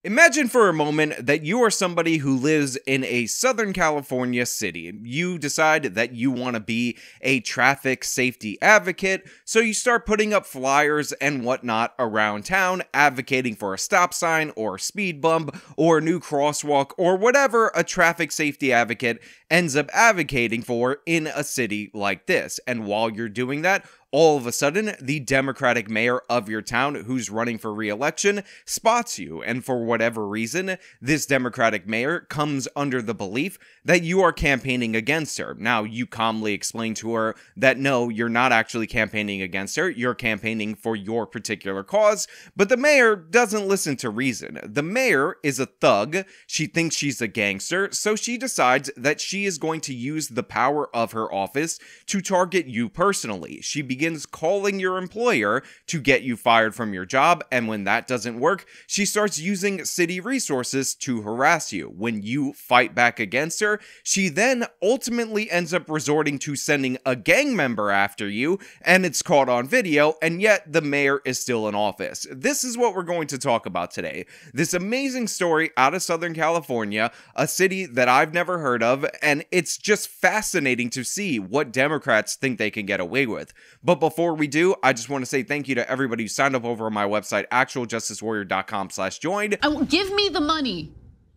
Imagine for a moment that you are somebody who lives in a Southern California city. You decide that you want to be a traffic safety advocate, so you start putting up flyers and whatnot around town, advocating for a stop sign or a speed bump or a new crosswalk or whatever a traffic safety advocate ends up advocating for in a city like this. And while you're doing that, all of a sudden, the Democratic mayor of your town who's running for re-election spots you, and for whatever reason, this Democratic mayor comes under the belief that you are campaigning against her. Now, you calmly explain to her that no, you're not actually campaigning against her, you're campaigning for your particular cause, but the mayor doesn't listen to reason. The mayor is a thug, she thinks she's a gangster, so she decides that she is going to use the power of her office to target you personally. She begins calling your employer to get you fired from your job, and when that doesn't work, she starts using city resources to harass you. When you fight back against her, she then ultimately ends up resorting to sending a gang member after you, and it's caught on video, and yet the mayor is still in office. This is what we're going to talk about today. This amazing story out of Southern California, a city that I've never heard of, and it's just fascinating to see what Democrats think they can get away with. But before we do, I just want to say thank you to everybody who signed up over on my website, actualjusticewarrior.com/join. Give me the money.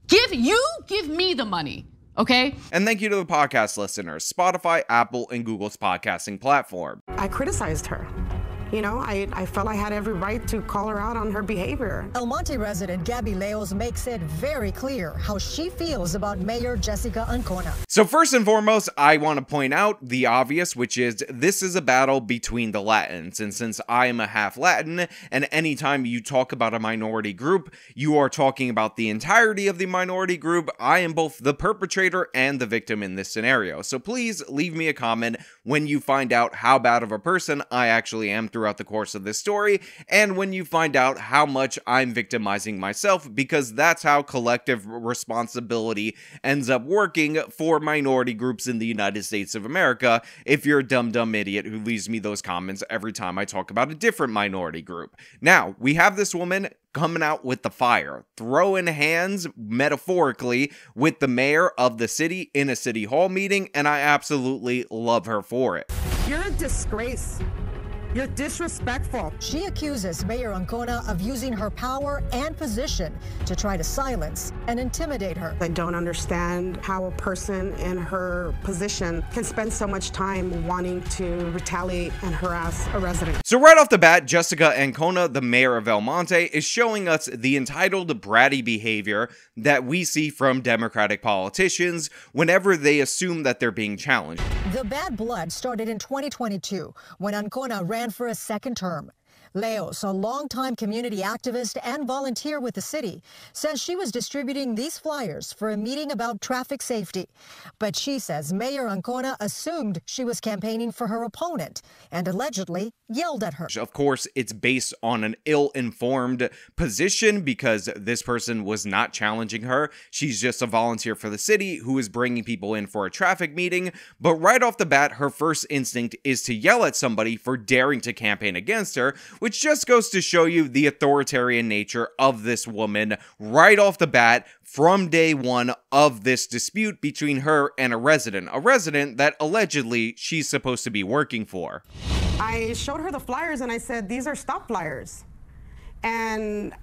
Give me the money, okay? And thank you to the podcast listeners, Spotify, Apple, and Google's podcasting platform. I criticized her. You know, I felt I had every right to call her out on her behavior. El Monte resident Gabby Leos makes it very clear how she feels about Mayor Jessica Ancona. So first and foremost, I want to point out the obvious, which is this is a battle between the Latins. And since I am a half Latin, and anytime you talk about a minority group, you are talking about the entirety of the minority group. I am both the perpetrator and the victim in this scenario. So please leave me a comment when you find out how bad of a person I actually am throughout the course of this story, and when you find out how much I'm victimizing myself, because that's how collective responsibility ends up working for minority groups in the United States of America, if you're a dumb idiot who leaves me those comments every time I talk about a different minority group. Now, we have this woman coming out with the fire, throwing hands, metaphorically, with the mayor of the city in a city hall meeting, and I absolutely love her for it. You're a disgrace. You're disrespectful. She accuses Mayor Ancona of using her power and position to try to silence and intimidate her. I don't understand how a person in her position can spend so much time wanting to retaliate and harass a resident. So right off the bat, Jessica Ancona, the mayor of El Monte, is showing us the entitled bratty behavior that we see from Democratic politicians whenever they assume that they're being challenged. The bad blood started in 2022 when Ancona ran for a second term. Leos, a longtime community activist and volunteer with the city, says she was distributing these flyers for a meeting about traffic safety. But she says Mayor Ancona assumed she was campaigning for her opponent and allegedly yelled at her. Of course, it's based on an ill-informed position because this person was not challenging her. She's just a volunteer for the city who is bringing people in for a traffic meeting. But right off the bat, her first instinct is to yell at somebody for daring to campaign against her, which just goes to show you the authoritarian nature of this woman right off the bat from day one of this dispute between her and a resident that allegedly she's supposed to be working for. I showed her the flyers and I said, these are stop flyers. And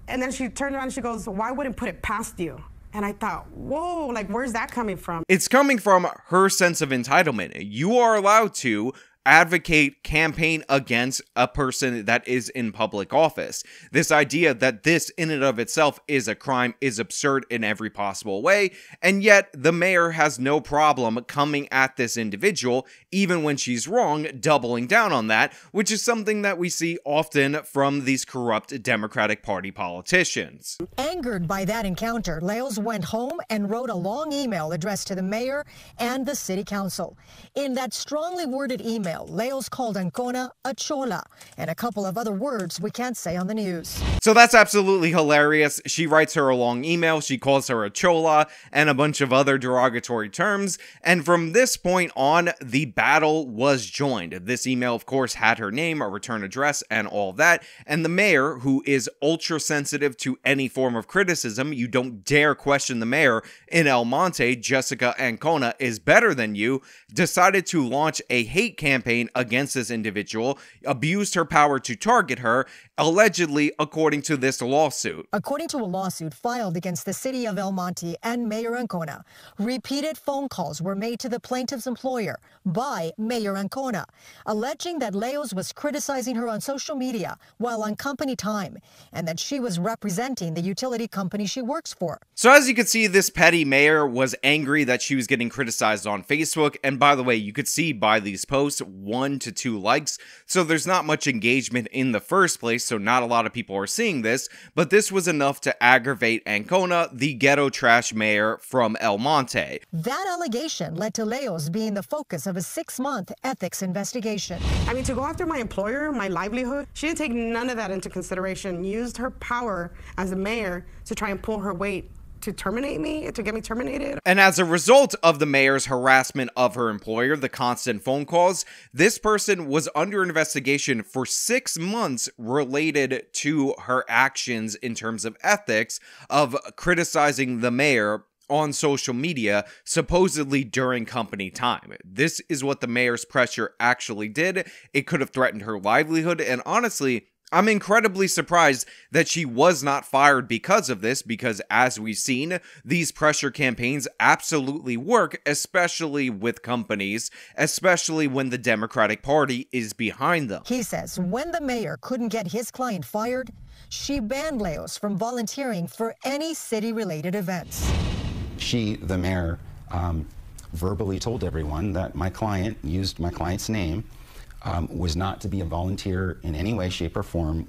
then she turned around and she goes, well, I wouldn't put it past you. And I thought, whoa, like, where's that coming from? It's coming from her sense of entitlement. You are allowed to advocate, campaign against a person that is in public office. This idea that this in and of itself is a crime is absurd in every possible way, and yet the mayor has no problem coming at this individual, even when she's wrong, doubling down on that, which is something that we see often from these corrupt Democratic Party politicians. Angered by that encounter, Leos went home and wrote a long email addressed to the mayor and the city council. In that strongly worded email, email, Leos called Ancona a chola and a couple of other words we can't say on the news. So that's absolutely hilarious. She writes her a long email, she calls her a chola, and a bunch of other derogatory terms, and from this point on, the battle was joined. This email, of course, had her name, a return address, and all that, and the mayor, who is ultra sensitive to any form of criticism, you don't dare question the mayor in El Monte, Jessica Ancona is better than you, decided to launch a hate campaign against this individual, abused her power to target her, allegedly, according to this lawsuit. According to a lawsuit filed against the city of El Monte and Mayor Ancona, repeated phone calls were made to the plaintiff's employer by Mayor Ancona, alleging that Leos was criticizing her on social media while on company time, and that she was representing the utility company she works for. So as you can see, this petty mayor was angry that she was getting criticized on Facebook, and by the way, you could see by these posts 1 to 2 likes, so there's not much engagement in the first place, so not a lot of people are seeing this, but this was enough to aggravate Ancona, the ghetto trash mayor from El Monte. That allegation led to Leos being the focus of a 6-month ethics investigation. I mean, to go after my employer, my livelihood, she didn't take none of that into consideration, used her power as a mayor to try and pull her weight to terminate me, to get me terminated. And as a result of the mayor's harassment of her employer, the constant phone calls, this person was under investigation for 6 months related to her actions in terms of ethics of criticizing the mayor on social media, supposedly during company time. This is what the mayor's pressure actually did. It could have threatened her livelihood, and honestly, I'm incredibly surprised that she was not fired because of this, because as we've seen, these pressure campaigns absolutely work, especially with companies, especially when the Democratic Party is behind them. He says when the mayor couldn't get his client fired, she banned Leos from volunteering for any city-related events. She, the mayor, verbally told everyone that my client used my client's name, was not to be a volunteer in any way, shape, or form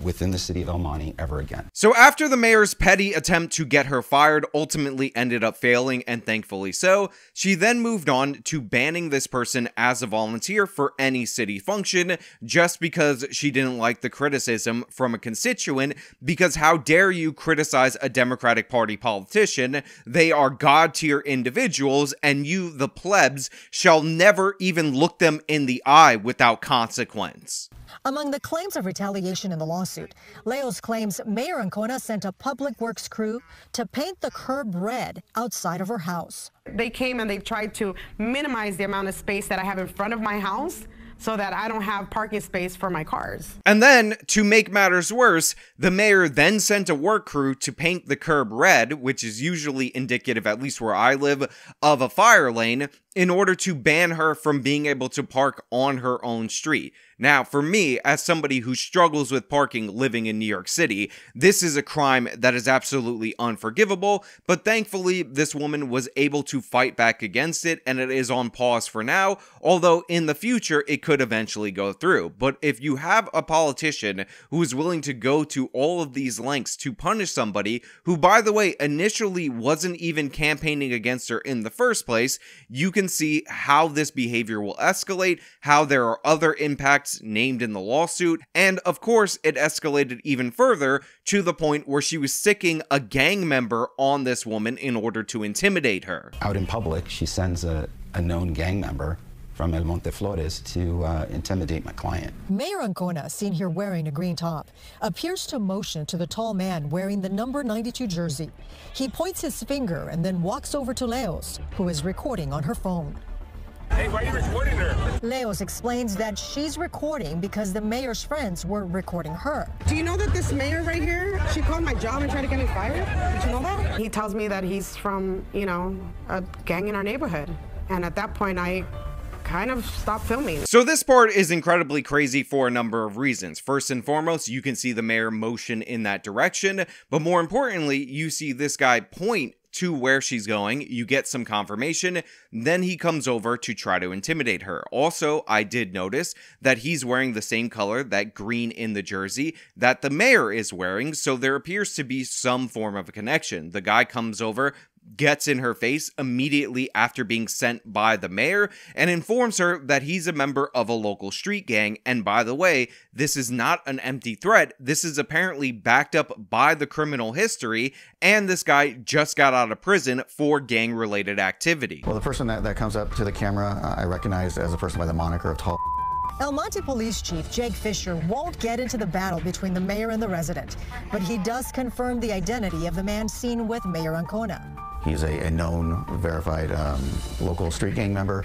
within the city of El Monte ever again. So after the mayor's petty attempt to get her fired ultimately ended up failing, and thankfully so, she then moved on to banning this person as a volunteer for any city function just because she didn't like the criticism from a constituent, because how dare you criticize a Democratic Party politician? They are god-tier individuals, and you, the plebs, shall never even look them in the eye without consequence. Among the claims of retaliation in the lawsuit, Leos claims Mayor Ancona sent a public works crew to paint the curb red outside of her house. They came and they tried to minimize the amount of space that I have in front of my house so that I don't have parking space for my cars. And then, to make matters worse, the mayor then sent a work crew to paint the curb red, which is usually indicative, at least where I live, of a fire lane, in order to ban her from being able to park on her own street. Now, for me, as somebody who struggles with parking living in New York City, this is a crime that is absolutely unforgivable, but thankfully, this woman was able to fight back against it, and it is on pause for now, although in the future, it could eventually go through. But if you have a politician who is willing to go to all of these lengths to punish somebody who, by the way, initially wasn't even campaigning against her in the first place, you can see how this behavior will escalate, how there are other impacts named in the lawsuit, and of course it escalated even further to the point where she was sticking a gang member on this woman in order to intimidate her. Out in public, she sends a known gang member from El Monte Flores to intimidate my client. Mayor Ancona, seen here wearing a green top, appears to motion to the tall man wearing the number 92 jersey. He points his finger and then walks over to Leos, who is recording on her phone. Hey, why are you recording her? Leos explains that she's recording because the mayor's friends were recording her. Do you know that this mayor right here, she called my job and tried to get me fired? Did you know that? He tells me that he's from, you know, a gang in our neighborhood. And at that point, I kind of stopped filming. So this part is incredibly crazy for a number of reasons. First and foremost, you can see the mayor motion in that direction, but more importantly, you see this guy point to where she's going, you get some confirmation, then he comes over to try to intimidate her. Also, I did notice that he's wearing the same color, that green in the jersey, that the mayor is wearing, so there appears to be some form of a connection. The guy comes over, gets in her face immediately after being sent by the mayor and informs her that he's a member of a local street gang. And by the way, this is not an empty threat. This is apparently backed up by the criminal history, and this guy just got out of prison for gang-related activity. Well, the person that comes up to the camera, I recognize as a person by the moniker of Tall. El Monte Police Chief Jake Fisher won't get into the battle between the mayor and the resident, but he does confirm the identity of the man seen with Mayor Ancona. He's a known, verified local street gang member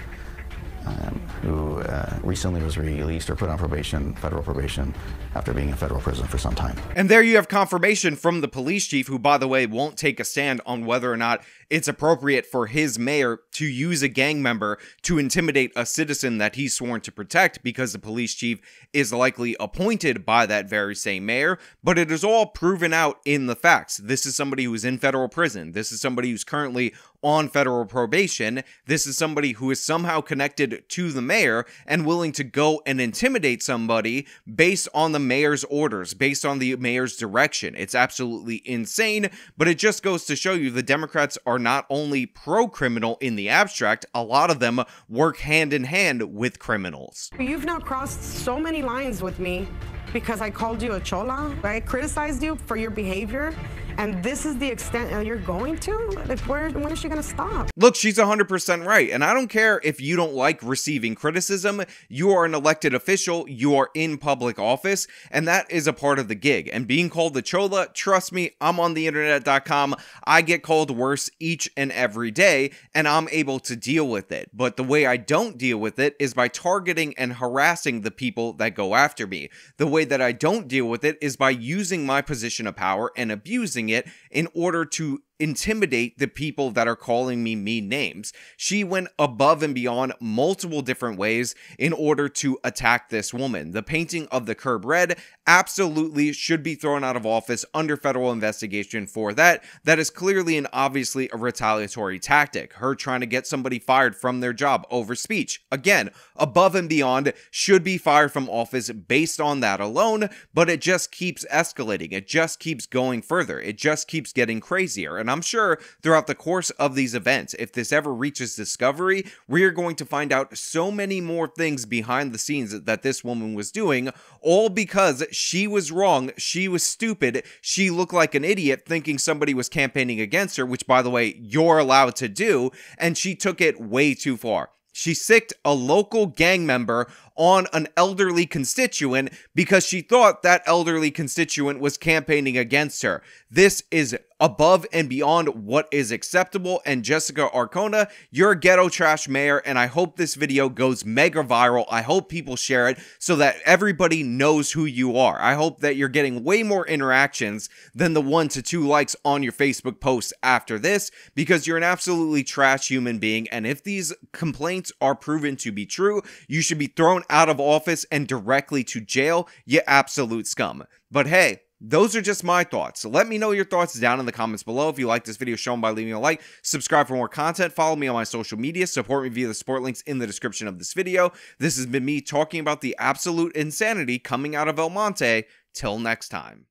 who recently was released or put on probation, federal probation, after being in federal prison for some time. And there you have confirmation from the police chief, who, by the way, won't take a stand on whether or not it's appropriate for his mayor to use a gang member to intimidate a citizen that he's sworn to protect, because the police chief is likely appointed by that very same mayor. But it is all proven out in the facts. This is somebody who is in federal prison. This is somebody who's currently on federal probation. This is somebody who is somehow connected to the mayor and willing to go and intimidate somebody based on the mayor's orders, based on the mayor's direction. It's absolutely insane, but it just goes to show you the Democrats are not only pro-criminal in the abstract, a lot of them work hand in hand with criminals. You've now crossed so many lines with me because I called you a chola. I criticized you for your behavior. And this is the extent you're going to? Like, when is she going to stop? Look, she's 100% right. And I don't care if you don't like receiving criticism. You are an elected official. You are in public office. And that is a part of the gig. And being called a chola, trust me, I'm on the internet.com. I get called worse each and every day, and I'm able to deal with it. But the way I don't deal with it is by targeting and harassing the people that go after me. The way that I don't deal with it is by using my position of power and abusing it in order to intimidate the people that are calling me mean names. She went above and beyond multiple different ways in order to attack this woman. The painting of the curb red absolutely should be thrown out of office under federal investigation for that. That is clearly and obviously a retaliatory tactic. Her trying to get somebody fired from their job over speech. Again, above and beyond, should be fired from office based on that alone, but it just keeps escalating. It just keeps going further. It just keeps getting crazier. And I'm sure throughout the course of these events, if this ever reaches discovery, we are going to find out so many more things behind the scenes that this woman was doing, all because she was wrong, she was stupid, she looked like an idiot thinking somebody was campaigning against her, which, by the way, you're allowed to do, and she took it way too far. She sicked a local gang member on an elderly constituent because she thought that elderly constituent was campaigning against her. This is above and beyond what is acceptable. And Jessica Ancona, you're a ghetto trash mayor, and I hope this video goes mega viral. I hope people share it so that everybody knows who you are. I hope that you're getting way more interactions than the 1 to 2 likes on your Facebook posts after this, because you're an absolutely trash human being. And if these complaints are proven to be true, you should be thrown out of office and directly to jail, you absolute scum. But hey, those are just my thoughts. So let me know your thoughts down in the comments below. If you like this video, show them by leaving a like, subscribe for more content, follow me on my social media, support me via the support links in the description of this video. This has been me talking about the absolute insanity coming out of El Monte. Till next time.